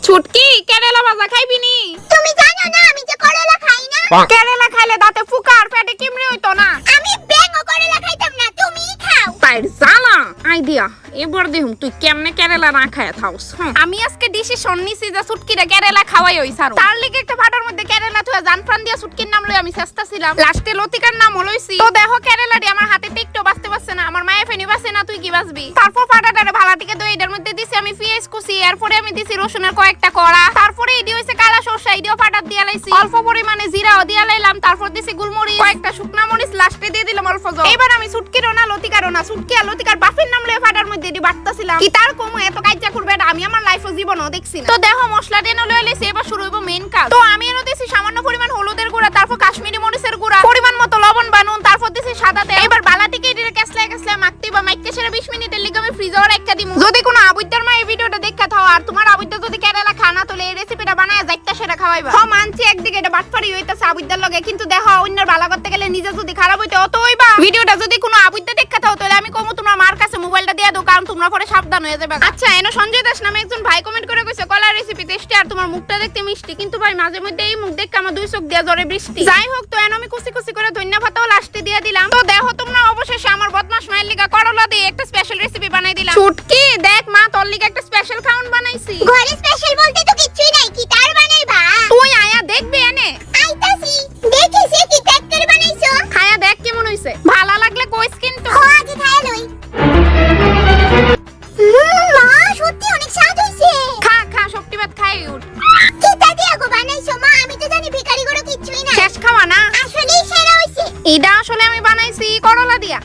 ছুটকি কেরালা ভাজা খাইবি নি? তুমি জানো না আমি যে করলা খাই না। কেরালা খাইলে দাঁতে ফুকা আর পেটে কিমড়ি হইতো না। আমি বেঙ্গ করলা খাইতাম না, তুমিই খাও। তাই জানা আইডিয়া এবার দেখুন তুই কেমনে কেরালা না খায় থাকস। আমি আজকে ডিসিশন নিছি যে ছুটকিরে কেরালা খাওয়াই হই সারো। তার লিগে একটা ফাটার মধ্যে কেরালা থুয়া জান প্রাণ দিয়া ছুটকির নাম লই আমি চেষ্টা ছিলাম। লাস্টে লতিকার নাম লইছি। তো দেখো কেরালাটি আমার হাতে টিকটো বাঁচতে পারছে না। আমার মায়ে ফেনি বাঁচে না, তুই কি বাঁচবি? তারপর ফাটাটারে ভালা টিকে দই এটার মধ্যে দিছি আমি পেঁয়াজ কুচি, এরপরে আমি দিছি রসুনের কয়েকটা কড়া, তারপরে এডি হইছে কালা সরষা, এডিও ফাটাত দিয়া লাইছি, অল্প পরিমাণে জিরাও দিয়া লাইলাম, তারপর দিছি গুলমরিচ, কয়েকটা শুকনা মরিচ, লাস্টে দিয়ে দিলাম অল্প জল। এবার আমি ছুটকিরও না লতিকারও না, ছুটকি আর লতিকার বাপের নাম লয়ে ফাটার মধ্যে এডি বাটতাছিলাম। কি তার কমু এত কাজ্জা করবে এটা আমি আমার লাইফে জীবনও দেখছি না। তো দেখো মশলা দেনো লয়ে লইছি, এবার শুরু হইব মেইন কাজ। তো আমি এনে দিছি সামান্য পরিমাণ হলুদের গুঁড়া, তারপর কাশ্মীরি মরিচের গুঁড়া, পরিমাণ মতো লবণ বা নুন, তারপর দিছি সাদা তেল। এবার বালাটিকে এডিরে কেসলায় কেসলায় মাখতে বা মাইকতে সেরা 20 মিনিটের লিগে আমি ফ্রিজে রাখা দিমু। যদি কোনো আবুইদার মা এই ভিডিওটা দেখা থাও আর তোমার আবুইদা যদি কেরালা খানা তোলে এই রেসিপিটা বানায় যাইতা সেরা খাওয়াইবা। হ মানছি একদিকে এটা বাটপারি হইতাছে আবুইদার লগে, কিন্তু দেখো অন্যের ভালো করতে গেলে নিজে যদি খারাপ হইতে অত হইবা। ভিডিওটা যদি কোনো আবুইদা দেখা থাও তাহলে আমি কমু তোমার মার কাছে মোবাইলটা দিয়া দাও, কারণ তোমরা পরে সাবধান হয়ে যাবে। আচ্ছা এনো সঞ্জয় দাস নামে একজন ভাই কমেন্ট করে কইছে কলা রেসিপি টেস্টি আর তোমার মুখটা দেখতে মিষ্টি, কিন্তু ভাই মাঝে মধ্যে এই মুখ দেখে আমার দুই চোখ দিয়া জরে বৃষ্টি। যাই হোক তো এনো আমি কুচি কুচি করে ধন্যবাদও লাস্টে দিয়া দিলাম। তো দেখো তোমরা অবশেষে আমার বদমাশ মায়ের লিগা করলা দিয়ে একটা স্পেশাল রেসিপি বানাই দিলাম। ছুটকি দেখ মা তোর লিগা একটা স্পেশাল খাউন বানাইছি। ঘরে স্পেশাল বলতে তো কিছুই নাই, কি তার বানাইবা? তুই আয়া দেখবি এনে। আইতাছি, দেখিছি কি তেক্কের বানাইছো। খায়া দেখ কেমন হইছে, ভালো লাগলে কইস কিন্তু। ও আগে খায়া লই। মা সত্যি অনেক স্বাদ হইছে। খা খা শক্তি ভাত খাই উঠ। কিতা দিয়া গো বানাইছো মা? আমি তো জানি ভিখারি গরো কিছুই না। শেষ খাওয়া না, আসলেই সেরা হইছে। এটা আসলে আমি বানাইছি করলা দিয়া।